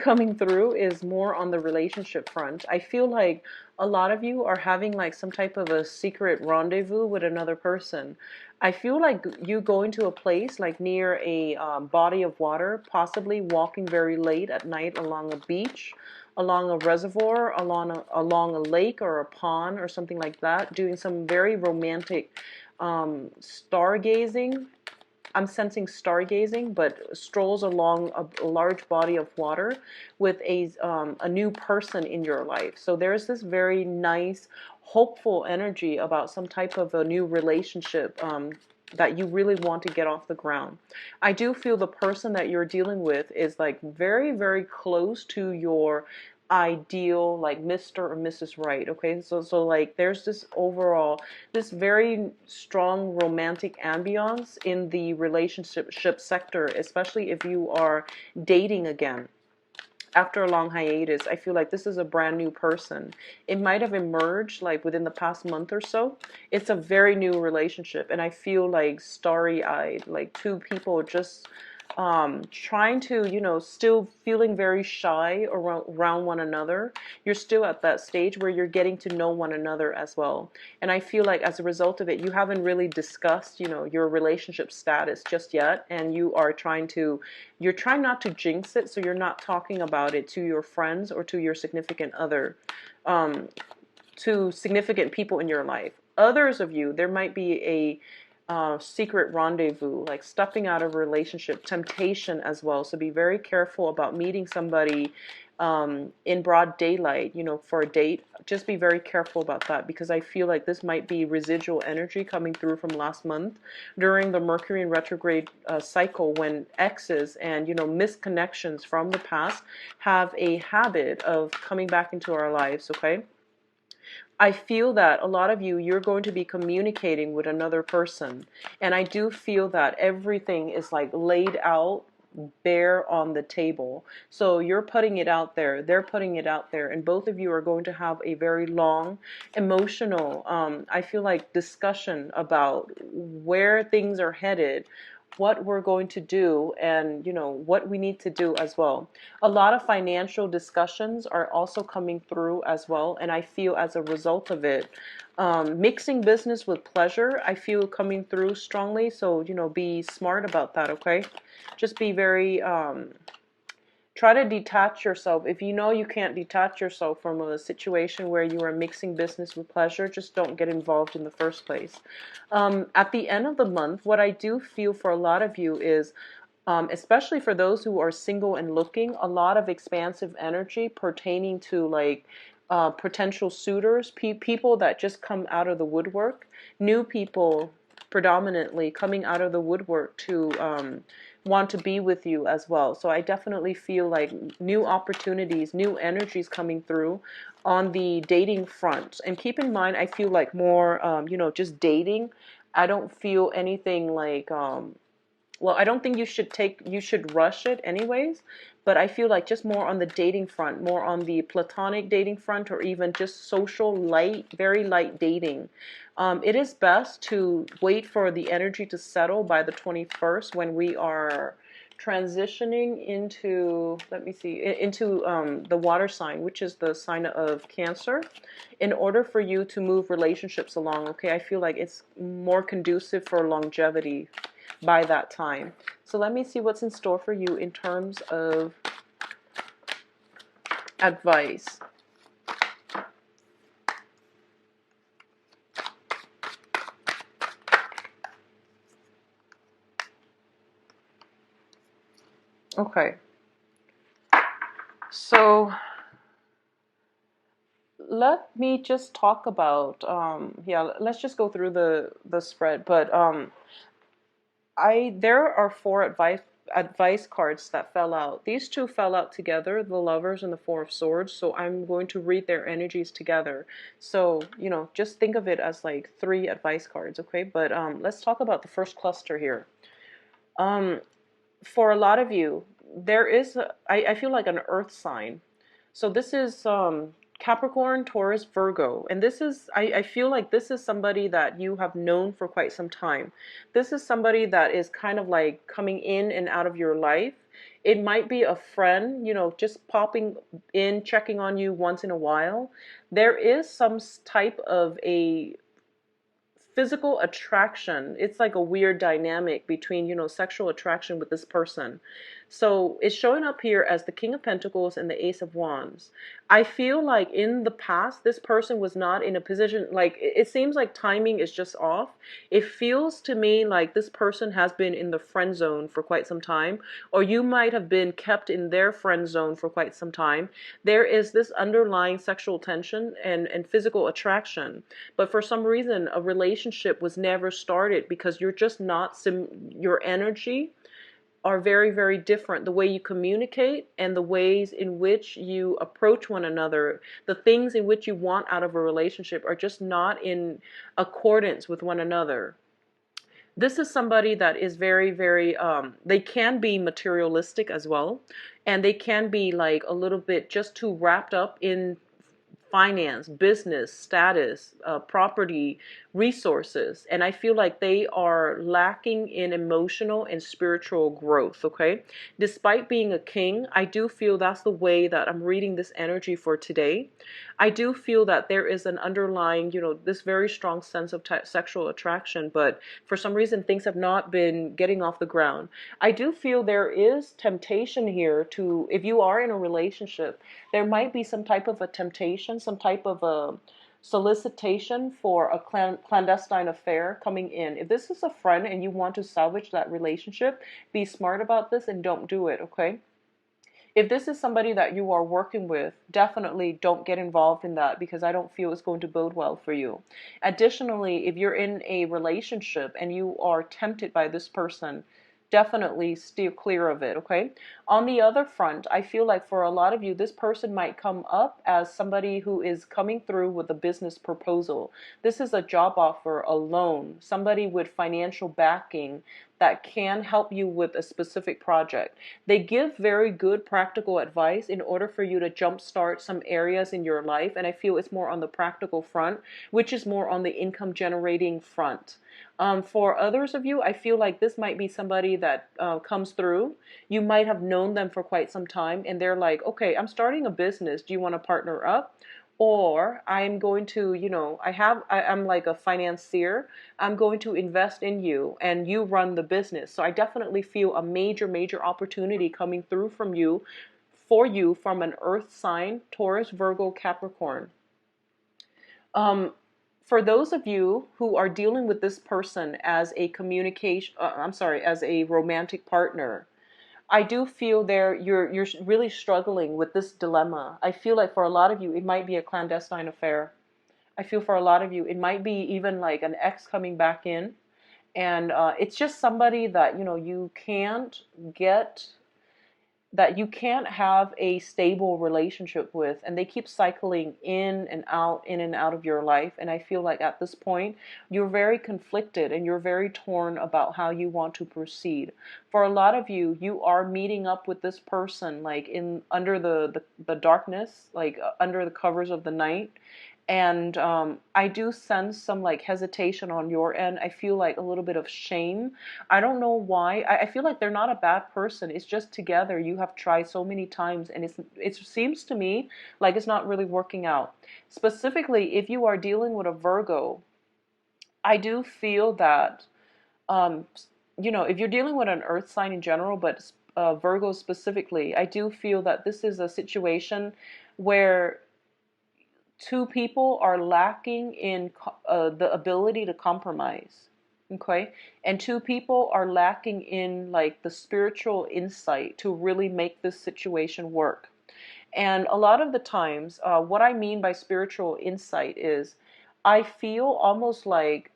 coming through is more on the relationship front. I feel like a lot of you are having like some type of a secret rendezvous with another person. I feel like you going to a place like near a body of water, possibly walking very late at night along a beach, along a reservoir, along a lake or a pond or something like that, doing some very romantic stargazing. I'm sensing stargazing, but strolls along a large body of water with a new person in your life. So there's this very nice, hopeful energy about some type of a new relationship that you really want to get off the ground. I do feel the person that you're dealing with is like very, very close to your ideal, like Mr. or Mrs. Right. Okay, so like there's this overall, this very strong romantic ambiance in the relationship sector, especially if you are dating again after a long hiatus. I feel like this is a brand new person. It might have emerged like within the past month or so. It's a very new relationship, and I feel like starry-eyed, like two people just trying to, still feeling very shy around one another. You're still at that stage where you're getting to know one another as well. And I feel like as a result of it, you haven't really discussed, your relationship status just yet. And you're trying not to jinx it. So you're not talking about it to your friends or to your significant other, to significant people in your life. Others of you, there might be a secret rendezvous, like stepping out of a relationship, temptation as well. So be very careful about meeting somebody in broad daylight, for a date. Just be very careful about that, because I feel like this might be residual energy coming through from last month during the Mercury in retrograde cycle, when exes and, misconnections from the past have a habit of coming back into our lives, okay? I feel that a lot of you, you're going to be communicating with another person. And I do feel that everything is like laid out bare on the table. So you're putting it out there, they're putting it out there, and both of you are going to have a very long, emotional, I feel like, discussion about where things are headed, what we're going to do, and what we need to do as well. A lot of financial discussions are also coming through as well, and I feel as a result of it, mixing business with pleasure, I feel coming through strongly. So be smart about that, okay? Just be very try to detach yourself. If you know you can't detach yourself from a situation where you are mixing business with pleasure, just don't get involved in the first place. At the end of the month, what I do feel for a lot of you is, especially for those who are single and looking, a lot of expansive energy pertaining to like potential suitors, people that just come out of the woodwork, new people predominantly coming out of the woodwork to want to be with you as well. So I definitely feel like new opportunities, new energies coming through on the dating front. And keep in mind, I feel like more, just dating. I don't feel anything like, well, I don't think you should rush it anyways, but I feel like just more on the dating front, more on the platonic dating front, or even just social light, very light dating. It is best to wait for the energy to settle by the 21st, when we are transitioning into, let me see, into the water sign, which is the sign of Cancer, in order for you to move relationships along, okay? I feel like it's more conducive for longevity by that time. So let me see what's in store for you in terms of advice. Okay. So let me just talk about, yeah, let's just go through the spread. But there are four advice cards that fell out. These two fell out together, the Lovers and the Four of Swords. So I'm going to read their energies together. So just think of it as like three advice cards, okay? But let's talk about the first cluster here. For a lot of you, there is I feel like an earth sign. So this is Capricorn, Taurus, Virgo. And this is, I feel like this is somebody that you have known for quite some time. This is somebody that is kind of like coming in and out of your life It might be a friend, just popping in, checking on you once in a while. There is some type of a physical attraction. It's like a weird dynamic between, sexual attraction with this person. So it's showing up here as the King of Pentacles and the Ace of Wands. I feel like in the past, this person was not in a position, like it seems like timing is just off. It feels to me like this person has been in the friend zone for quite some time, or you might have been kept in their friend zone for quite some time. There is this underlying sexual tension and physical attraction. But for some reason, a relationship was never started because you're just not, your energy are very, very different. The way you communicate and the ways in which you approach one another, the things in which you want out of a relationship are just not in accordance with one another. This is somebody that is very, very, they can be materialistic as well. And they can be like a little bit just too wrapped up in finance, business, status, property, resources. And I feel like they are lacking in emotional and spiritual growth, okay? Despite being a king, I do feel that's the way that I'm reading this energy for today. I do feel that there is an underlying, this very strong sense of sexual attraction, but for some reason things have not been getting off the ground. I do feel there is temptation here to, if you are in a relationship, there might be some type of a temptation, some type of a solicitation for a clandestine affair coming in. If this is a friend and you want to salvage that relationship, be smart about this and don't do it, okay? If this is somebody that you are working with, definitely don't get involved in that because I don't feel it's going to bode well for you. Additionally, if you're in a relationship and you are tempted by this person, definitely steer clear of it, okay? On the other front, I feel like for a lot of you, this person might come up as somebody who is coming through with a business proposal. This is a job offer, a loan, somebody with financial backing that can help you with a specific project. They give very good practical advice in order for you to jumpstart some areas in your life, and I feel it's more on the practical front, which is more on the income generating front. For others of you, I feel like this might be somebody that comes through. You might have known them for quite some time, and they're like, okay, I'm starting a business. Do you want to partner up? Or I'm going to, I'm like a financier. I'm going to invest in you and you run the business. So I definitely feel a major, major opportunity coming through from you, for you, from an earth sign, Taurus, Virgo, Capricorn. For those of you who are dealing with this person as a as a romantic partner, I do feel you're really struggling with this dilemma. I feel like for a lot of you, it might be a clandestine affair. I feel for a lot of you, it might be even like an ex coming back in. And it's just somebody that, you can't get, that you can't have a stable relationship with, and they keep cycling in and out of your life. And I feel like at this point you're very conflicted and you're very torn about how you want to proceed. For a lot of you, you are meeting up with this person like in under the darkness, like under the covers of the night. And I do sense some like hesitation on your end. I feel like a little bit of shame. I don't know why. I feel like they're not a bad person. It's just together you have tried so many times, and it seems to me like it's not really working out. Specifically, if you are dealing with a Virgo, I do feel that if you're dealing with an Earth sign in general, but Virgo specifically, I do feel that this is a situation where two people are lacking in the ability to compromise, okay? And two people are lacking in like the spiritual insight to really make this situation work. And a lot of the times, what I mean by spiritual insight is I feel almost like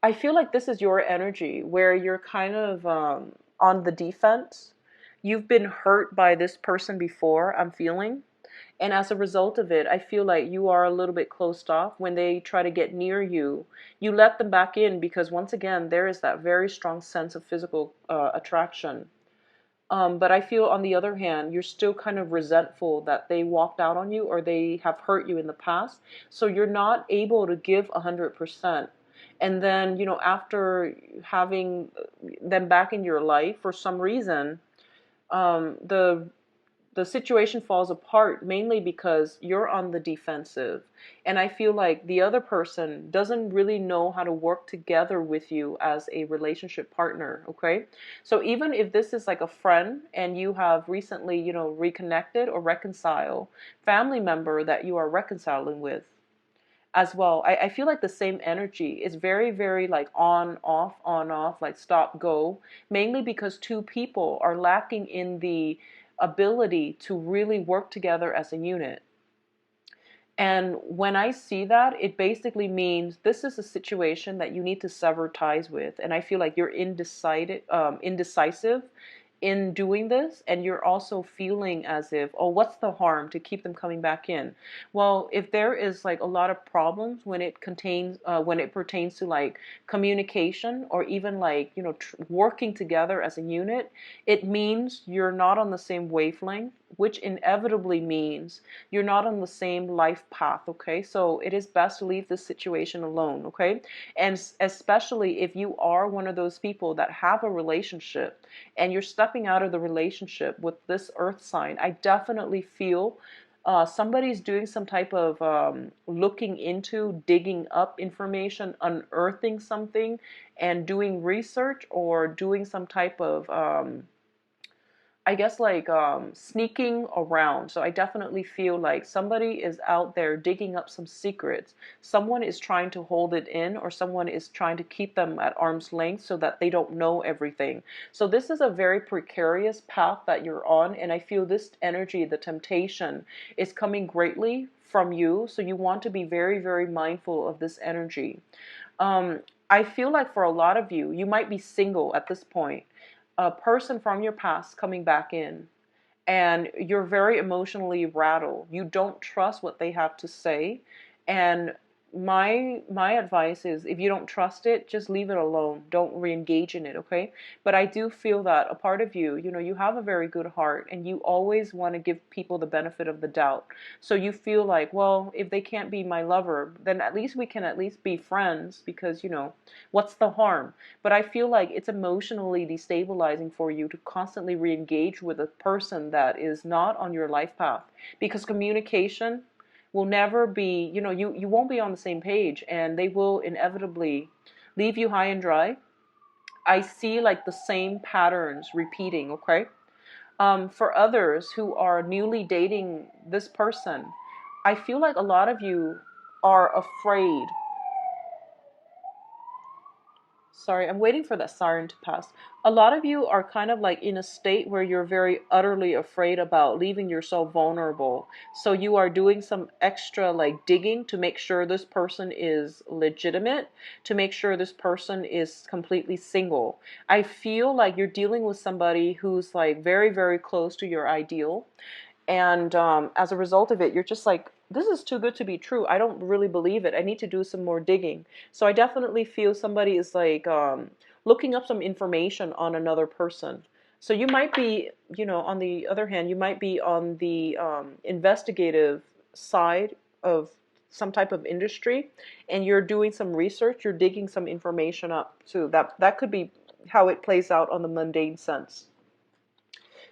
I feel like this is your energy where you're kind of on the defense. You've been hurt by this person before, I'm feeling. And as a result of it, I feel like you are a little bit closed off. When they try to get near you, you let them back in because once again, there is that very strong sense of physical attraction. But I feel on the other hand, you're still kind of resentful that they walked out on you or they have hurt you in the past. So you're not able to give 100%. And then, after having them back in your life, for some reason, the situation falls apart mainly because you're on the defensive. And I feel like the other person doesn't really know how to work together with you as a relationship partner, okay? So even if this is like a friend and you have recently, reconnected or reconciled, family member that you are reconciling with as well, I feel like the same energy is very, very like on, off, like stop, go, mainly because two people are lacking in the ability to really work together as a unit. And when I see that, it basically means this is a situation that you need to sever ties with. And I feel like you're indecisive in doing this, and you're also feeling as if, oh, what's the harm to keep them coming back in? Well, if there is like a lot of problems when it pertains to like communication, or even like working together as a unit, it means you're not on the same wavelength, which inevitably means you're not on the same life path, okay? So it is best to leave this situation alone, okay? And especially if you are one of those people that have a relationship and you're stepping out of the relationship with this earth sign, I definitely feel somebody's doing some type of looking into, digging up information, unearthing something, and doing research, or doing some type of I guess like sneaking around. So I definitely feel like somebody is out there digging up some secrets. Someone is trying to hold it in, or someone is trying to keep them at arm's length so that they don't know everything. So this is a very precarious path that you're on, and I feel this energy, the temptation, is coming greatly from you. So you want to be very, very mindful of this energy. Um, I feel like for a lot of you, you might be single at this point, a person from your past coming back in, and you're very emotionally rattled. You don't trust what they have to say. And my advice is, if you don't trust it, just leave it alone. Don't re-engage in it, okay? But I do feel that a part of you, you have a very good heart, and you always want to give people the benefit of the doubt. So you feel like, well, if they can't be my lover, then at least we can at least be friends, because, what's the harm? But I feel like it's emotionally destabilizing for you to constantly re-engage with a person that is not on your life path, because communication will never be, you won't be on the same page, and they will inevitably leave you high and dry. I see like the same patterns repeating, okay? For others who are newly dating this person, I feel like a lot of you are afraid. Sorry, I'm waiting for that siren to pass. A lot of you are kind of like in a state where you're very utterly afraid about leaving yourself vulnerable. So you are doing some extra like digging to make sure this person is legitimate, to make sure this person is completely single. I feel like you're dealing with somebody who's like very, very close to your ideal. And as a result of it, you're just like, this is too good to be true. I don't really believe it. I need to do some more digging. So I definitely feel somebody is like looking up some information on another person. So you might be, on the other hand, you might be on the investigative side of some type of industry, and you're doing some research, you're digging some information up too. That could be how it plays out on the mundane sense.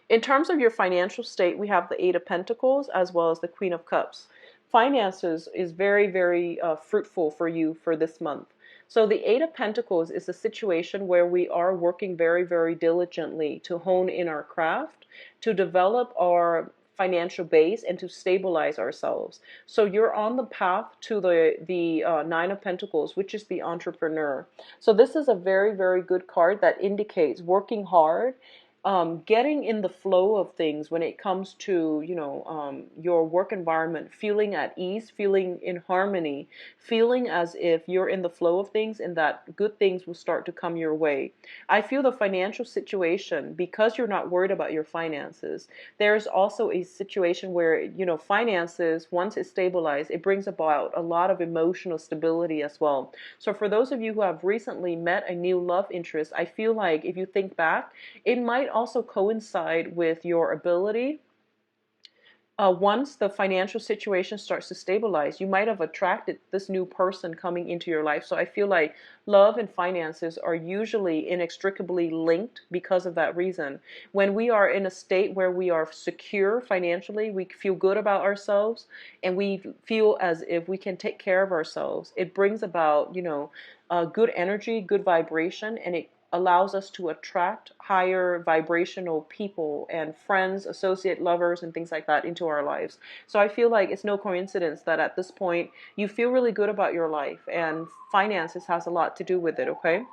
In terms of your financial state, we have the Eight of Pentacles as well as the Queen of Cups. Finances is very, very fruitful for you for this month. So the Eight of Pentacles is a situation where we are working very, very diligently to hone in our craft, to develop our financial base, and to stabilize ourselves. So you're on the path to the Nine of Pentacles, which is the entrepreneur. So this is a very, very good card that indicates working hard, getting in the flow of things when it comes to, your work environment, feeling at ease, feeling in harmony, feeling as if you're in the flow of things and that good things will start to come your way. I feel the financial situation, because you're not worried about your finances, there's also a situation where, finances, once it's stabilized, it brings about a lot of emotional stability as well. So for those of you who have recently met a new love interest, I feel like if you think back, it might also coincide with your ability Once the financial situation starts to stabilize, you might have attracted this new person coming into your life. So I feel like love and finances are usually inextricably linked because of that reason. When we are in a state where we are secure financially, we feel good about ourselves, and we feel as if we can take care of ourselves. It brings about, good energy, good vibration, and it allows us to attract higher vibrational people and friends, associate lovers, and things like that into our lives. So I feel like it's no coincidence that at this point you feel really good about your life, and finances has a lot to do with it, okay?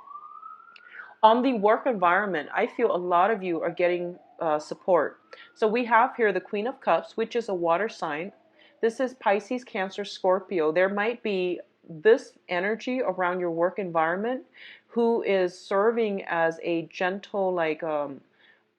On the work environment, I feel a lot of you are getting support. So we have here the Queen of Cups, which is a water sign. This is Pisces, Cancer, Scorpio. There might be this energy around your work environment who is serving as a gentle, like a,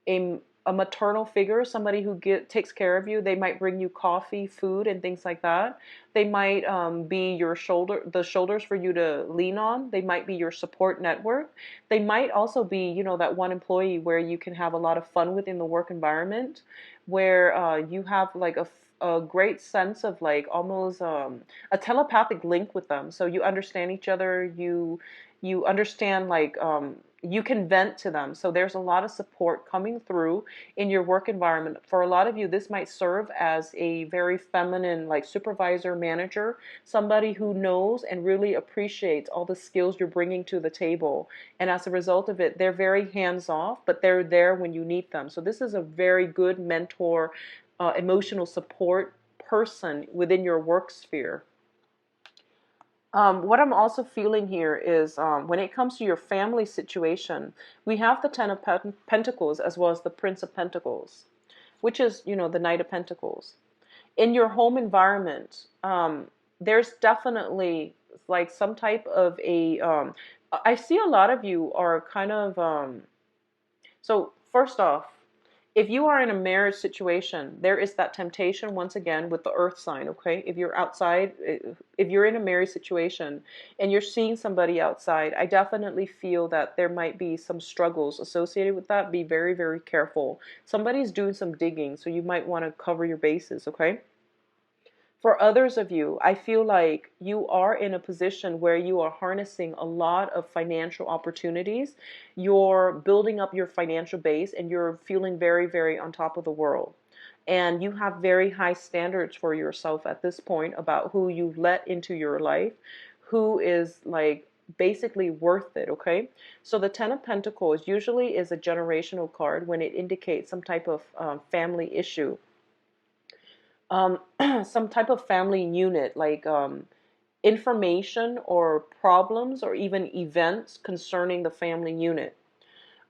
a maternal figure, somebody who takes care of you. They might bring you coffee, food, and things like that. They might be the shoulders for you to lean on. They might be your support network. They might also be, that one employee where you can have a lot of fun within the work environment, where you have like a great sense of like almost a telepathic link with them. So you understand each other. You understand like you can vent to them. So there's a lot of support coming through in your work environment. For a lot of you, this might serve as a very feminine, like supervisor, manager, somebody who knows and really appreciates all the skills you're bringing to the table. And as a result of it, they're very hands off, but they're there when you need them. So this is a very good mentor, emotional support person within your work sphere. What I'm also feeling here is when it comes to your family situation, we have the Ten of Pentacles as well as the Prince of Pentacles, which is, the Knight of Pentacles. In your home environment, there's definitely like some type of I see a lot of you are kind of, so first off, if you are in a marriage situation, there is that temptation once again with the earth sign, okay? If you're outside, if you're in a marriage situation and you're seeing somebody outside, I definitely feel that there might be some struggles associated with that. Be very, very careful. Somebody's doing some digging, so you might want to cover your bases, okay? For others of you, I feel like you are in a position where you are harnessing a lot of financial opportunities. You're building up your financial base and you're feeling very, very on top of the world. And you have very high standards for yourself at this point about who you let into your life, who is like basically worth it, okay? So the Ten of Pentacles usually is a generational card when it indicates some type of family issue, some type of family unit, like information or problems or even events concerning the family unit.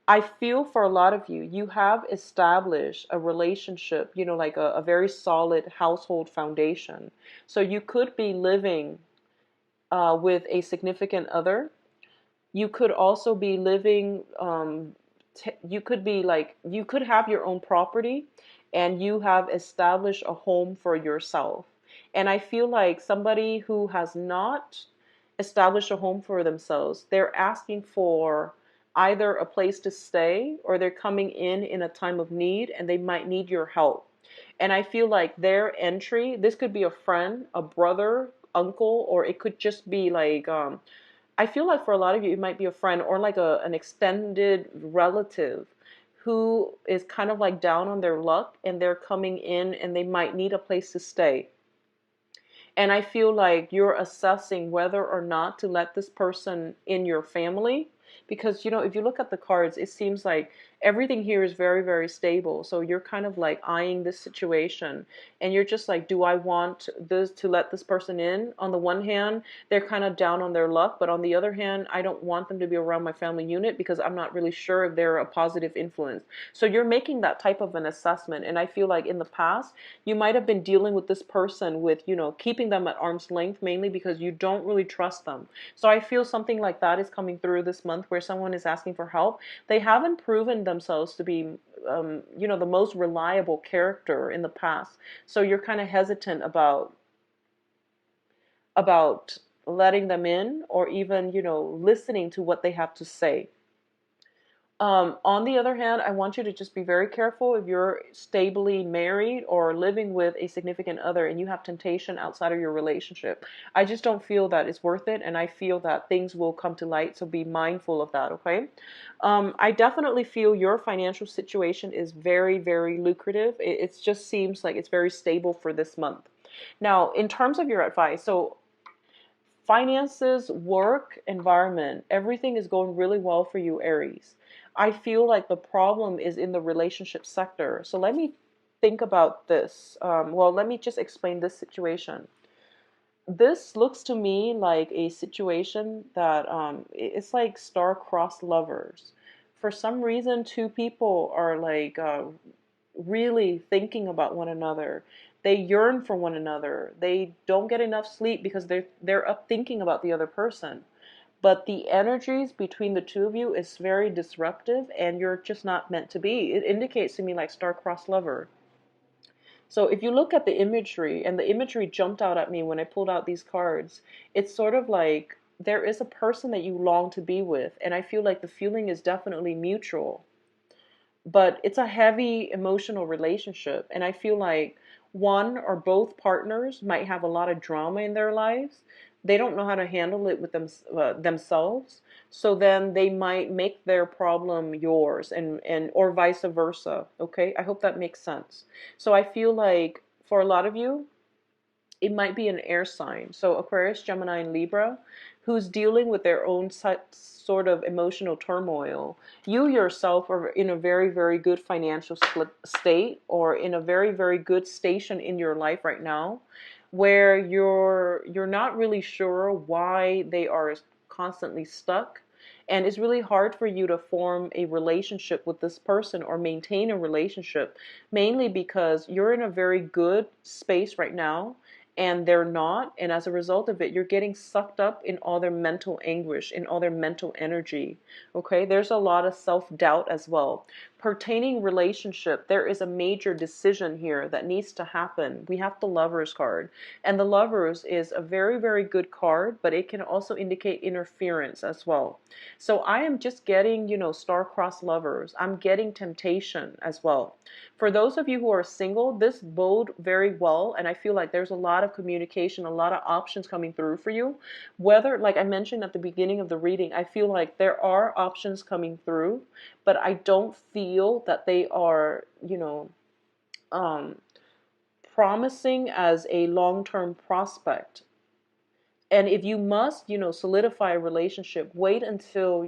I feel for a lot of you, you have established a relationship, like a very solid household foundation. So you could be living with a significant other. You could also be living, you could be like, you could have your own property and you have established a home for yourself. And I feel like somebody who has not established a home for themselves, they're asking for either a place to stay or they're coming in a time of need and they might need your help. And I feel like their entry, this could be a friend, a brother, uncle, or it could just be like, I feel like for a lot of you, it might be a friend or like an extended relative who is kind of like down on their luck and they're coming in and they might need a place to stay. And I feel like you're assessing whether or not to let this person in your family. Because, if you look at the cards, it seems like everything here is very, very stable. So you're kind of like eyeing this situation and you're just like, do I want this to let this person in? On the one hand, they're kind of down on their luck. But on the other hand, I don't want them to be around my family unit because I'm not really sure if they're a positive influence. So you're making that type of an assessment. And I feel like in the past, you might have been dealing with this person with, keeping them at arm's length, mainly because you don't really trust them. So I feel something like that is coming through this month where someone is asking for help. They haven't proven themselves to be, the most reliable character in the past. So you're kind of hesitant about letting them in or even, listening to what they have to say. On the other hand, I want you to just be very careful if you're stably married or living with a significant other and you have temptation outside of your relationship. I just don't feel that it's worth it, and I feel that things will come to light, so be mindful of that, okay? I definitely feel your financial situation is very, very lucrative. It just seems like it's very stable for this month. Now, in terms of your advice, so finances, work, environment, everything is going really well for you, Aries. I feel like the problem is in the relationship sector. So let me think about this. Well, let me just explain this situation. This looks to me like a situation that it's like star-crossed lovers. For some reason, two people are like really thinking about one another. They yearn for one another. They don't get enough sleep because they're up thinking about the other person. But the energies between the two of you is very disruptive, and you're just not meant to be. It indicates to me like star-crossed lover. So if you look at the imagery, and the imagery jumped out at me when I pulled out these cards, it's sort of like there is a person that you long to be with, and I feel like the feeling is definitely mutual, but it's a heavy emotional relationship, and I feel like one or both partners might have a lot of drama in their lives. They don't know how to handle it with themselves, so then they might make their problem yours, and or vice versa. Okay, I hope that makes sense. So I feel like for a lot of you, it might be an air sign. So Aquarius, Gemini, and Libra, who's dealing with their own sort of emotional turmoil. You yourself are in a very, very good financial state, or in a very, very good station in your life right now, where you're not really sure why they are constantly stuck. And it's really hard for you to form a relationship with this person or maintain a relationship, mainly because you're in a very good space right now and they're not. And as a result of it, you're getting sucked up in all their mental anguish, in all their mental energy. Okay, there's a lot of self-doubt as well. Pertaining relationship, there is a major decision here that needs to happen. We have the Lovers card, and the Lovers is a very, very good card, but it can also indicate interference as well. So I am just getting, star-crossed lovers. I'm getting temptation as well. For those of you who are single, this bode very well, and I feel like there's a lot of communication, a lot of options coming through for you. Whether, like I mentioned at the beginning of the reading, I feel like there are options coming through, but I don't feel that they are, um, promising as a long-term prospect. And if you must, solidify a relationship, wait until,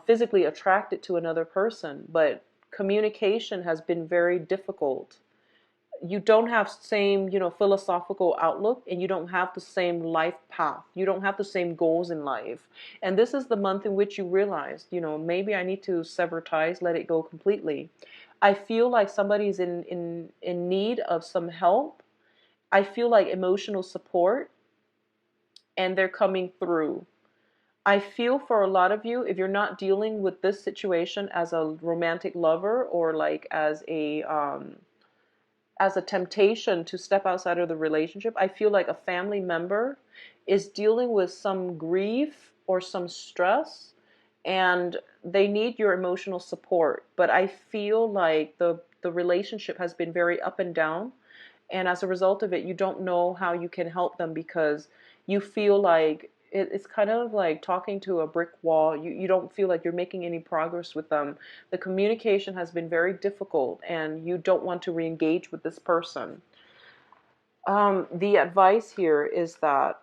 physically attracted to another person. But communication has been very difficult. You don't have same, philosophical outlook, and you don't have the same life path. You don't have the same goals in life. And this is the month in which you realize, maybe I need to sever ties, let it go completely. I feel like somebody's in need of some help. I feel like emotional support, and they're coming through. I feel for a lot of you, if you're not dealing with this situation as a romantic lover, or like as a temptation to step outside of the relationship, I feel like a family member is dealing with some grief or some stress, and they need your emotional support. But I feel like the relationship has been very up and down, and as a result of it, you don't know how you can help them, because you feel like it's kind of like talking to a brick wall. You don't feel like you're making any progress with them. The communication has been very difficult, and you don't want to re-engage with this person. The advice here is that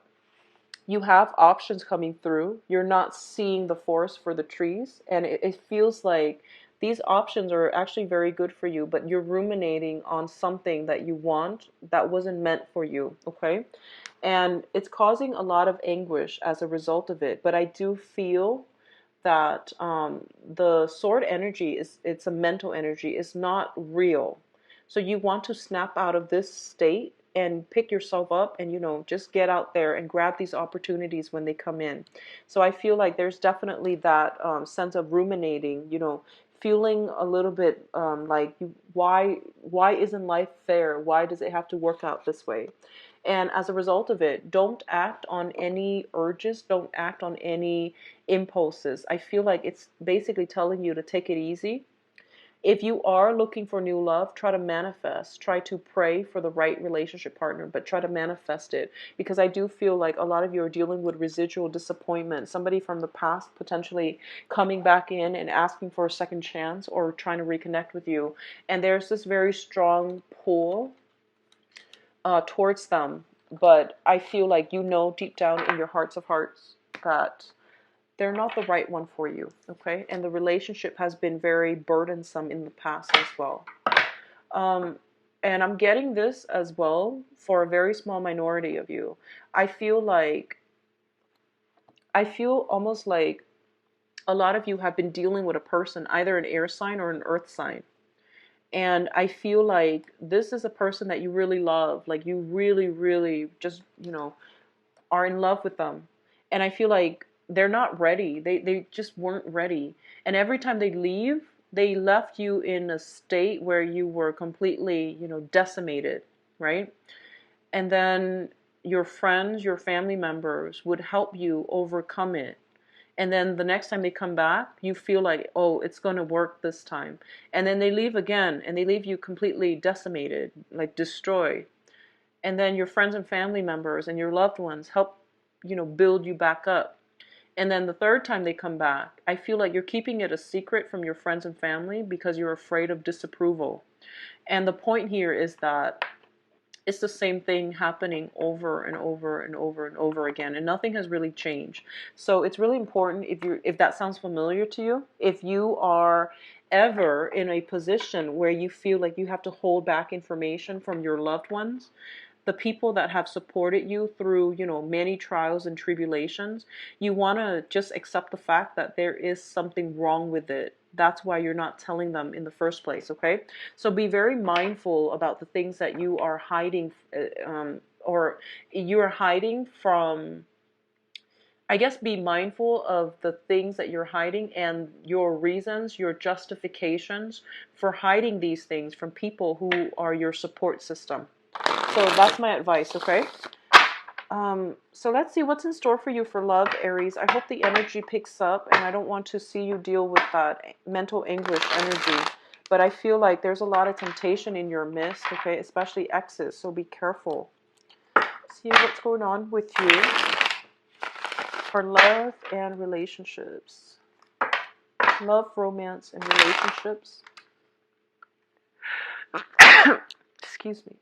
you have options coming through. You're not seeing the forest for the trees, and it feels like these options are actually very good for you, but you're ruminating on something that you want that wasn't meant for you, okay? And it's causing a lot of anguish as a result of it. But I do feel that the sword energy it's a mental energy. It's not real. So you want to snap out of this state and pick yourself up, and just get out there and grab these opportunities when they come in. So I feel like there's definitely that sense of ruminating, feeling a little bit like why isn't life fair? Why does it have to work out this way? And as a result of it, don't act on any urges, don't act on any impulses. I feel like it's basically telling you to take it easy. If you are looking for new love, try to manifest, try to pray for the right relationship partner, but try to manifest it. Because I do feel like a lot of you are dealing with residual disappointment, somebody from the past potentially coming back in and asking for a second chance or trying to reconnect with you. And there's this very strong pull towards them. But I feel like you know deep down in your hearts of hearts that they're not the right one for you, okay? And the relationship has been very burdensome in the past as well. Um, and I'm getting this as well for a very small minority of you. I feel like, I feel almost like a lot of you have been dealing with a person, either an air sign or an earth sign. And I feel like this is a person that you really love. Like you really, really just, are in love with them. And I feel like they're not ready. They just weren't ready. And every time they leave, they left you in a state where you were completely, decimated, right? And then your friends, your family members would help you overcome it. And then the next time they come back, you feel like, oh, it's going to work this time. And then they leave again, and they leave you completely decimated, like destroyed. And then your friends and family members and your loved ones help, build you back up. And then the third time they come back, I feel like you're keeping it a secret from your friends and family because you're afraid of disapproval. And the point here is that it's the same thing happening over and over and over and over again, and nothing has really changed. So it's really important, if that sounds familiar to you, if you are ever in a position where you feel like you have to hold back information from your loved ones, the people that have supported you through, many trials and tribulations, you want to just accept the fact that there is something wrong with it. That's why you're not telling them in the first place, okay? So be very mindful about the things that you are hiding, or you're hiding from. I guess be mindful of the things that you're hiding and your reasons, your justifications for hiding these things from people who are your support system. So that's my advice, okay? So let's see what's in store for you for love, Aries. I hope the energy picks up, and I don't want to see you deal with that mental anguish energy. But I feel like there's a lot of temptation in your midst, okay? Especially exes, so be careful. See what's going on with you for love and relationships. Love, romance, and relationships. Excuse me.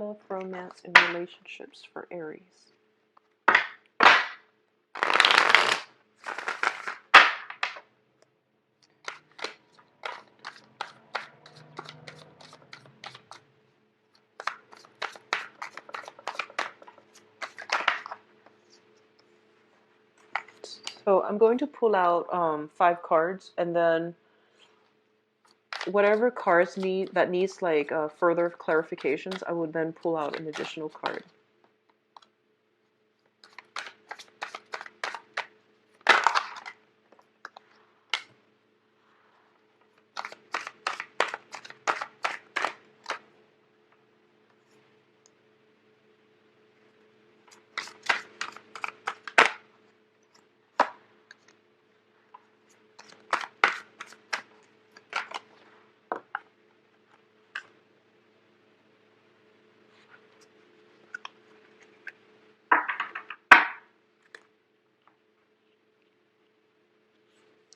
Love, romance, and relationships for Aries. So I'm going to pull out 5 cards, and then whatever cards needs like further clarifications, I would then pull out an additional card.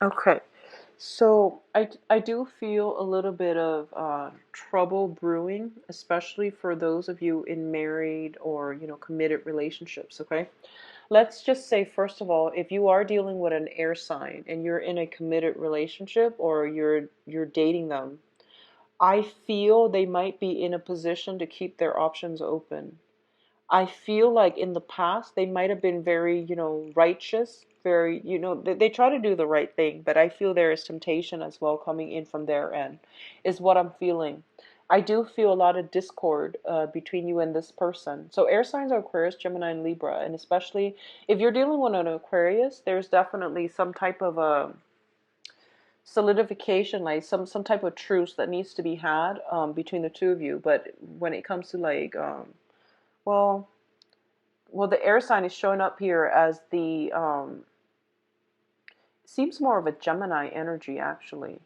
Okay, so I do feel a little bit of trouble brewing, especially for those of you in married or committed relationships. Okay, let's just say first of all, if you are dealing with an air sign and you're in a committed relationship or you're dating them, I feel they might be in a position to keep their options open. I feel like in the past they might have been very, righteous, very, they try to do the right thing, but I feel there is temptation as well coming in from their end, is what I'm feeling. I do feel a lot of discord between you and this person. So air signs are Aquarius, Gemini, and Libra, and especially if you're dealing with an Aquarius, there's definitely some type of a solidification, like some type of truce that needs to be had between the two of you. But when it comes to like, well, well, the air sign is showing up here as the seems more of a Gemini energy actually.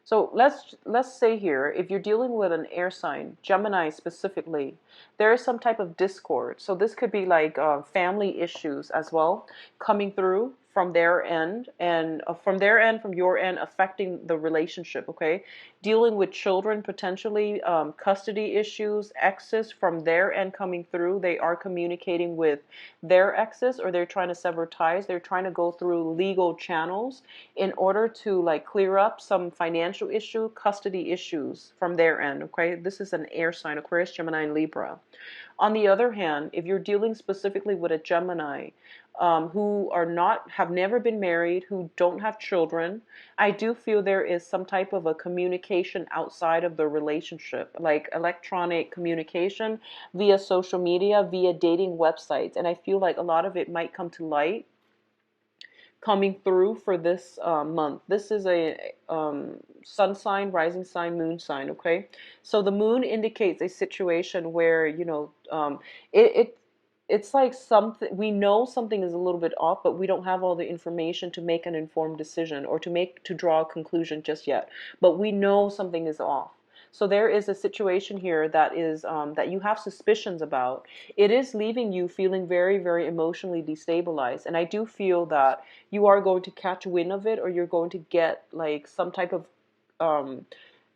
So let's say here, if you're dealing with an air sign, Gemini specifically, there is some type of discord. So this could be like family issues as well coming through from their end, and from their end, from your end, affecting the relationship. Okay, dealing with children potentially, custody issues, exes from their end coming through. They are communicating with their exes, or they're trying to sever ties. They're trying to go through legal channels in order to like clear up some financial issue, custody issues from their end. Okay, this is an air sign, Aquarius, Gemini, and Libra. On the other hand, if you're dealing specifically with a Gemini, who are not, have never been married, who don't have children, I do feel there is some type of a communication outside of the relationship, like electronic communication via social media, via dating websites. And I feel like a lot of it might come to light coming through for this month. This is a sun sign, rising sign, moon sign. Okay, so the moon indicates a situation where it it's like something, we know something is a little bit off, but we don't have all the information to make an informed decision or to draw a conclusion just yet. But we know something is off. So there is a situation here that is that you have suspicions about. It is leaving you feeling very, very emotionally destabilized, and I do feel that you are going to catch wind of it, or you're going to get like some type of um,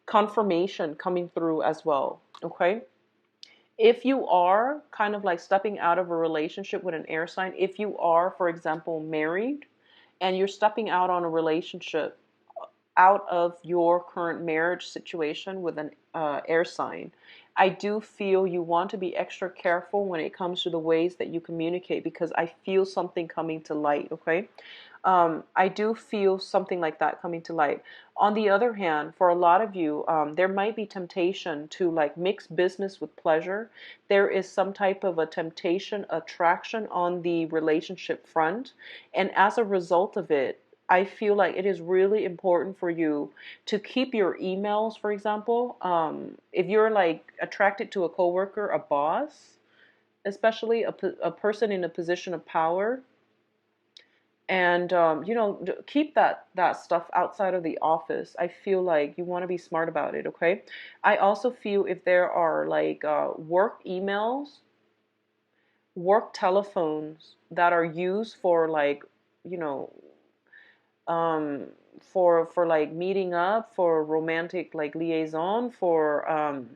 confirmation coming through as well. Okay, if you are kind of like stepping out of a relationship with an air sign, if you are, for example, married and you're stepping out on a relationship out of your current marriage situation with an air sign, I do feel you want to be extra careful when it comes to the ways that you communicate, because I feel something coming to light. Okay, I do feel something like that coming to light. On the other hand, for a lot of you, there might be temptation to like mix business with pleasure. There is some type of a temptation, attraction on the relationship front. And as a result of it, I feel like it is really important for you to keep your emails, for example. If you're like attracted to a coworker, a boss, especially a person in a position of power, and keep that stuff outside of the office. I feel like you want to be smart about it. Okay, I also feel if there are like work emails, work telephones that are used for like you know um for like meeting up, for romantic like liaison, for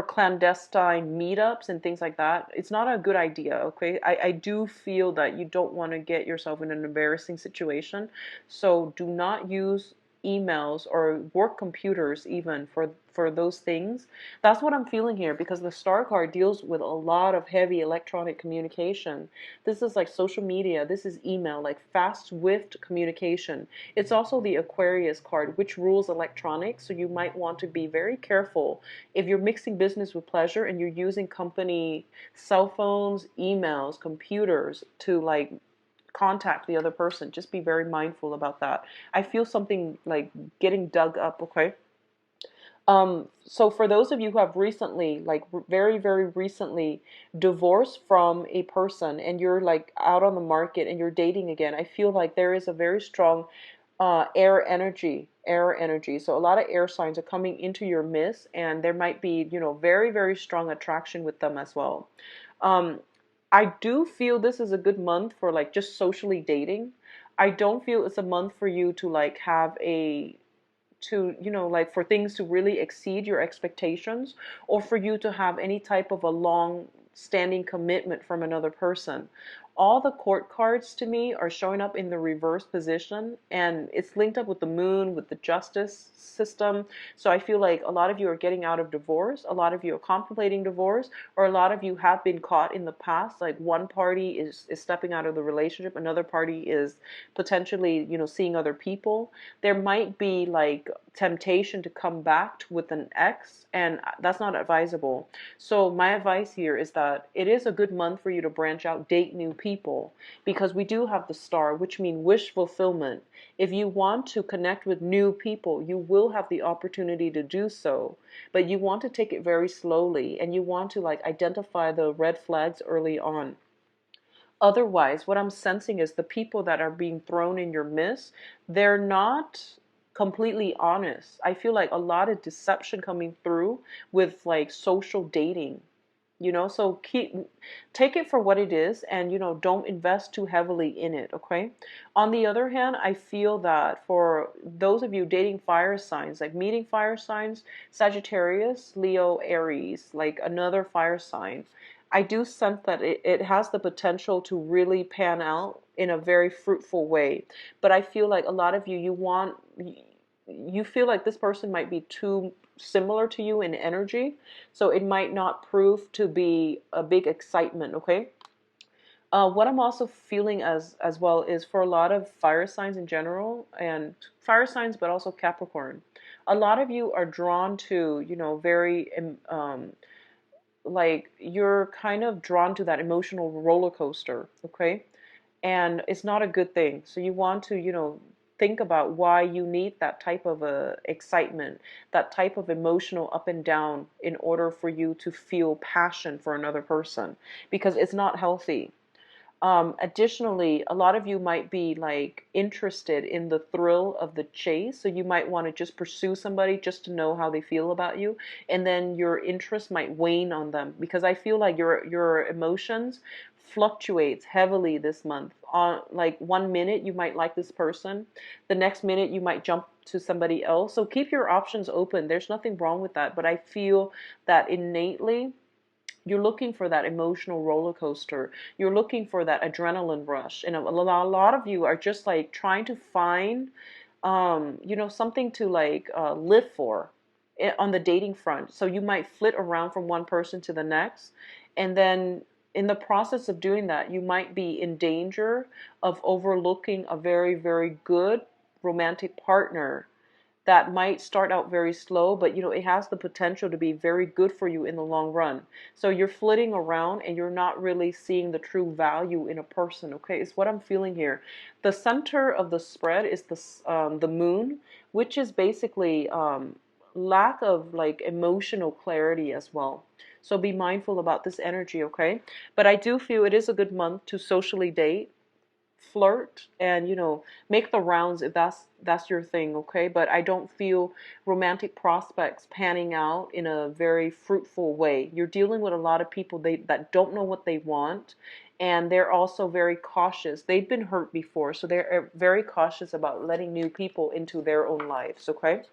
clandestine meetups and things like that, it's not a good idea. Okay, I do feel that you don't want to get yourself in an embarrassing situation, so do not use emails or work computers even for those things. That's what I'm feeling here, because the star card deals with a lot of heavy electronic communication. This is like social media, this is email, like fast, swift communication. It's also the Aquarius card, which rules electronics, so you might want to be very careful if you're mixing business with pleasure and you're using company cell phones, emails, computers to like contact the other person. Just be very mindful about that. I feel something like getting dug up. Okay, so for those of you who have recently, like very, very recently divorced from a person, and you're like out on the market and you're dating again, I feel like there is a very strong air energy. So a lot of air signs are coming into your midst, and there might be, very, very strong attraction with them as well. Um, I do feel this is a good month for like just socially dating. I don't feel it's a month for you to like have like for things to really exceed your expectations, or for you to have any type of a long standing commitment from another person. all the court cards to me are showing up in the reverse position, and it's linked up with the moon, with the justice system. So I feel like a lot of you are getting out of divorce, a lot of you are contemplating divorce, or a lot of you have been caught in the past. Like one party is stepping out of the relationship, another party is potentially, seeing other people. There might be like temptation to come back with an ex, and that's not advisable. So my advice here is that it is a good month for you to branch out, date new people, because we do have the star, which means wish fulfillment. If you want to connect with new people, you will have the opportunity to do so, but you want to take it very slowly, and you want to like identify the red flags early on. Otherwise, what I'm sensing is the people that are being thrown in your midst, they're not completely honest. I feel like a lot of deception coming through with like social dating. So take it for what it is, and don't invest too heavily in it, okay? On the other hand, I feel that for those of you dating fire signs, like meeting fire signs, Sagittarius, Leo, Aries, like another fire sign, I do sense that it has the potential to really pan out in a very fruitful way. But I feel like a lot of you feel like this person might be too similar to you in energy, so it might not prove to be a big excitement, okay? What I'm also feeling as well is for a lot of fire signs in general, and fire signs, but also Capricorn, a lot of you are drawn to, very like you're kind of drawn to that emotional roller coaster, okay? And it's not a good thing. So you want to, think about why you need that type of excitement, that type of emotional up and down in order for you to feel passion for another person, because it's not healthy. Additionally, a lot of you might be like interested in the thrill of the chase. So you might want to just pursue somebody just to know how they feel about you. And then your interest might wane on them, because I feel like your emotions fluctuates heavily this month. On like one minute you might like this person, the next minute you might jump to somebody else. So keep your options open. There's nothing wrong with that. But I feel that innately you're looking for that emotional roller coaster. You're looking for that adrenaline rush. And a lot of you are just like trying to find, something to like live for on the dating front. So you might flit around from one person to the next. And then in the process of doing that, you might be in danger of overlooking a very, very good romantic partner that might start out very slow, but it has the potential to be very good for you in the long run. So you're flitting around and you're not really seeing the true value in a person, okay? It's what I'm feeling here. The center of the spread is the moon, which is basically lack of like emotional clarity as well. So be mindful about this energy, okay? But I do feel it is a good month to socially date, flirt, and make the rounds if that's your thing, okay? But I don't feel romantic prospects panning out in a very fruitful way. You're dealing with a lot of people that don't know what they want, and they're also very cautious. They've been hurt before, so they're very cautious about letting new people into their own lives, okay?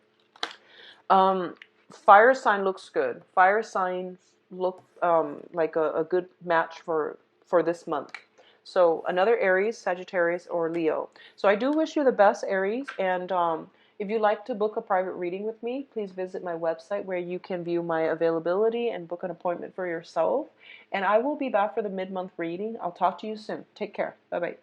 um Fire sign looks good. Fire signs look like a good match for this month. So another Aries, Sagittarius, or Leo. So I do wish you the best, Aries. And if you'd like to book a private reading with me, please visit my website where you can view my availability and book an appointment for yourself. And I will be back for the mid-month reading. I'll talk to you soon. Take care. Bye-bye.